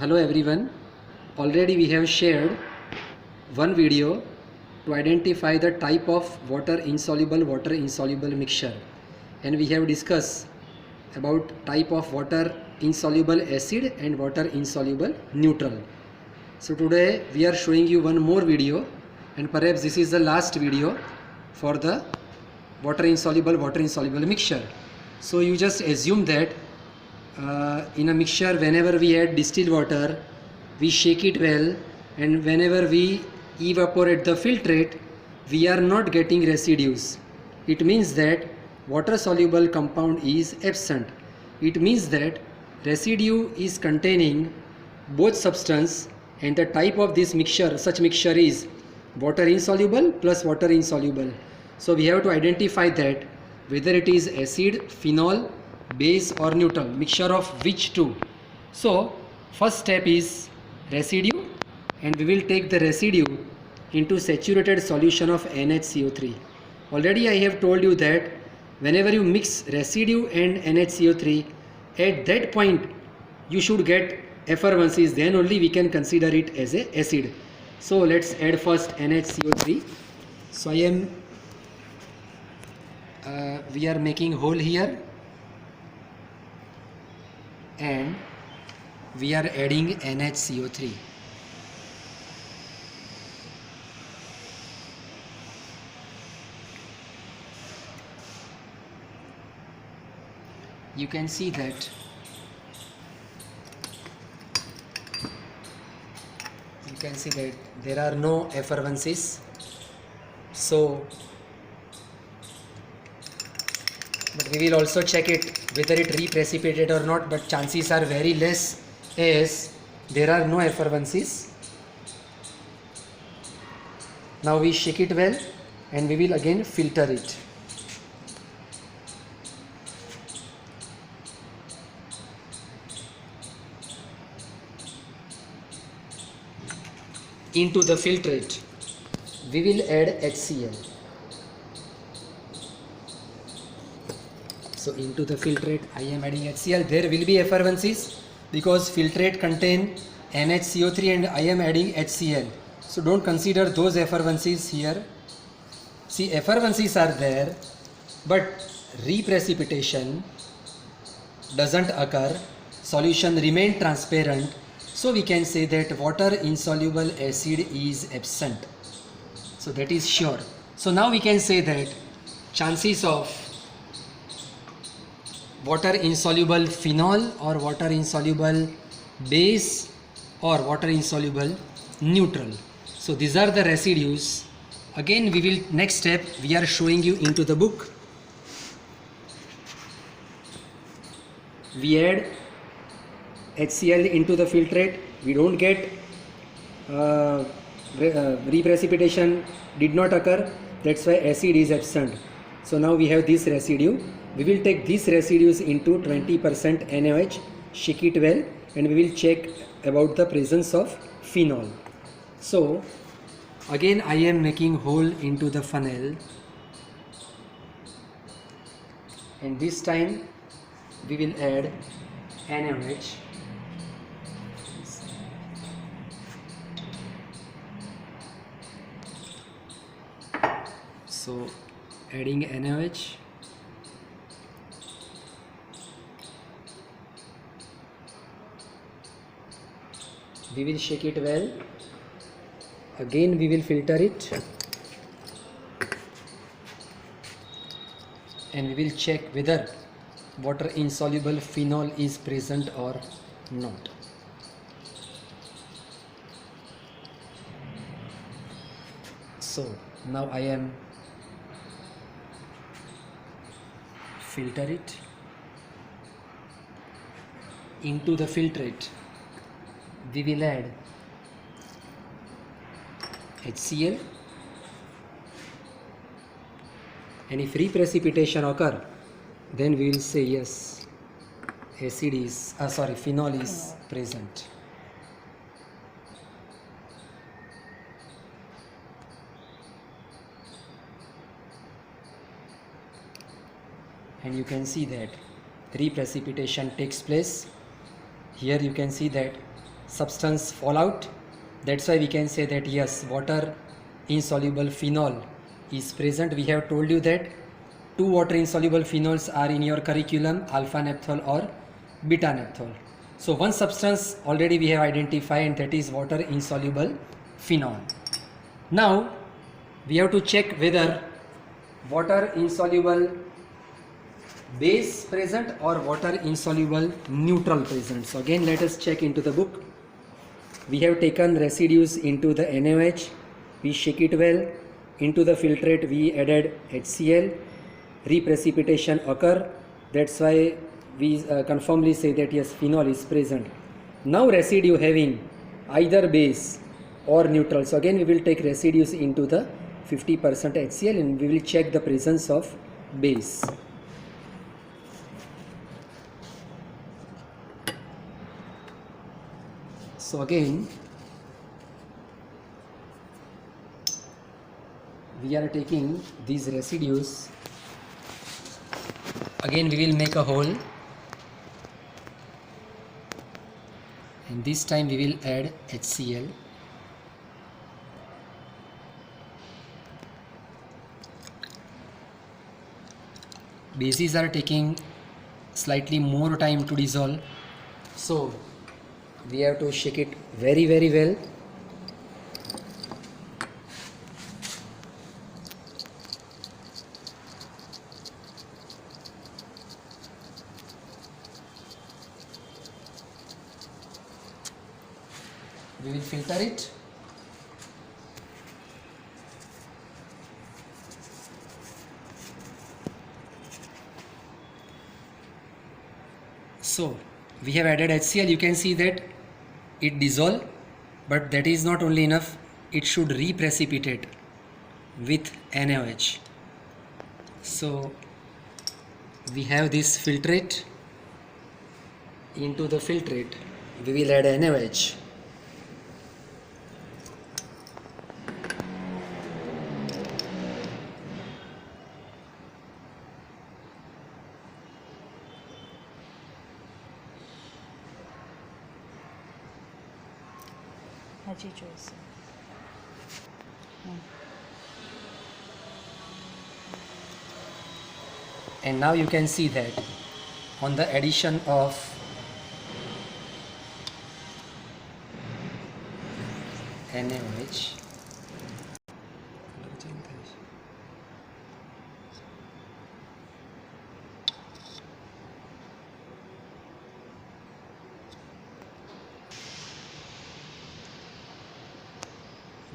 Hello everyone. Already we have shared one video to identify the type of water insoluble mixture, and we have discussed about type of water insoluble acid and water insoluble neutral. So today we are showing you one more video, and perhaps this is the last video for the water insoluble mixture. So you just assume that in a mixture, whenever we add distilled water, we shake it well, and whenever we evaporate the filtrate, we are not getting residues. It means that water soluble compound is absent. It means that residue is containing both substance, and the type of this mixture, such mixture is water insoluble plus water insoluble. So we have to identify that whether it is acid, phenol, base or neutral, mixture of which two. So first step is residue, and we will take the residue into saturated solution of NHCO3. Already I have told you that whenever you mix residue and NHCO3, at that point you should get effervescence, then only we can consider it as a acid. So let's add first NHCO3. So we are making hole here, and we are adding NHCO3. You can see that there are no effervescences. So but we will also check it whether it reprecipitated or not, but chances are very less as there are no effervescences. Now we shake it well, and we will again filter it. Into the filtrate we will add HCl. So into the filtrate I am adding HCl. There will be effervescences because filtrate contain NHCO3 and I am adding HCl. So don't consider those effervescences here. See, effervescences are there, but reprecipitation doesn't occur. Solution remain transparent. So we can say that water insoluble acid is absent. So that is sure. So now we can say that chances of water insoluble phenol or water insoluble base or water insoluble neutral. So these are the residues. Again we will, next step we are showing you into the book. We add HCl into the filtrate. We don't get reprecipitation did not occur. That's why acid is absent. So now we have this residue. We will take these residues into 20% NaOH, shake it well, and we will check about the presence of phenol. So again I am making hole into the funnel, and this time we will add NaOH. So adding NaOH, we will shake it well. Again we will filter it, and we will check whether water insoluble phenol is present or not. So now I am filter it into the filtrate. We will add HCl, and if reprecipitation occur, then we will say yes, phenol is present. And you can see that reprecipitation takes place. Here you can see that substance fall out. That's why we can say that yes, water insoluble phenol is present. We have told you that two water insoluble phenols are in your curriculum, alpha naphthol or beta naphthol. So one substance already we have identified, and that is water insoluble phenol. Now we have to check whether water insoluble base present or water insoluble neutral present. So again, let us check into the book. We have taken residues into the NaOH, we shake it well. Into the filtrate we added HCl, reprecipitation occur. That's why we confirmly say that yes, phenol is present. Now residue having either base or neutral. So again we will take residues into the 50% HCl and we will check the presence of base. So again we are taking these residues. Again we will make a hole, and this time we will add HCl. Bases are taking slightly more time to dissolve, so we have to shake it very well. We will filter it. So we have added HCl. You can see that it dissolves, but that is not only enough, it should reprecipitate with NaOH. So we have this filtrate. Into the filtrate we will add NaOH. And now you can see that on the addition of NaOH,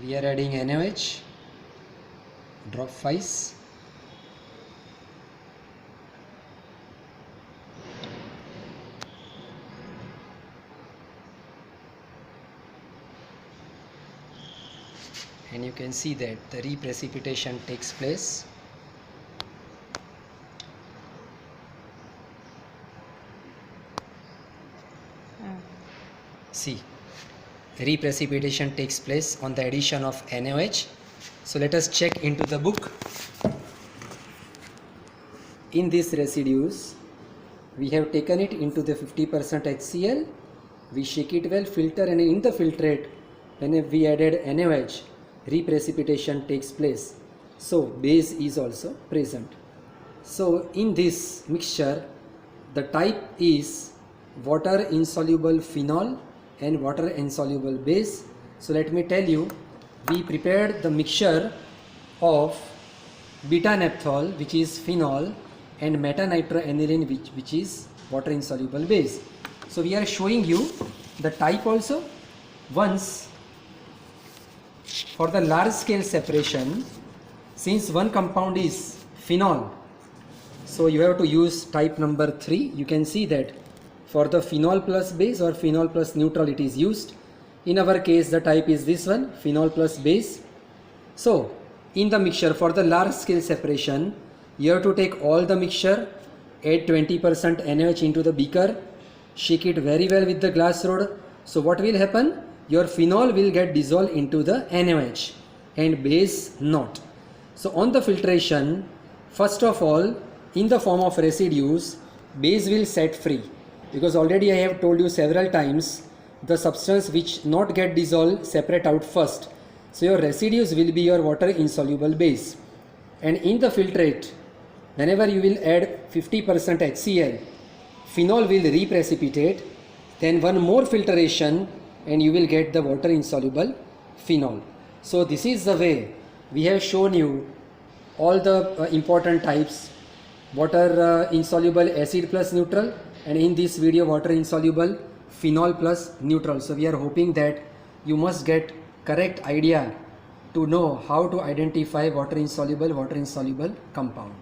we are adding NaOH, drop wise. And you can see that the reprecipitation takes place. See, reprecipitation takes place on the addition of NaOH. So let us check into the book. In these residues, we have taken it into the 50% HCl. We shake it well, filter, and in the filtrate, when we added NaOH, reprecipitation takes place. So base is also present. So in this mixture, the type is water insoluble phenol and water insoluble base. So let me tell you, we prepared the mixture of beta naphthol, which is phenol, and metanitroaniline, which is water insoluble base. So we are showing you the type also. Once, for the large scale separation, since one compound is phenol, so you have to use type number 3. You can see that for the phenol plus base or phenol plus neutral it is used. In our case the type is this one, phenol plus base. So in the mixture, for the large scale separation, you have to take all the mixture, add 20% NaOH into the beaker, shake it very well with the glass rod. So what will happen? Your phenol will get dissolved into the NaOH and base not. So on the filtration, first of all, in the form of residues, base will set free, because already I have told you several times, the substance which not get dissolved separate out first. So your residues will be your water insoluble base. And in the filtrate, whenever you will add 50% HCl, phenol will reprecipitate, then one more filtration and you will get the water insoluble phenol. So this is the way we have shown you all the important types: water insoluble acid plus neutral, and in this video water insoluble phenol plus neutral. So we are hoping that you must get correct idea to know how to identify water insoluble compound.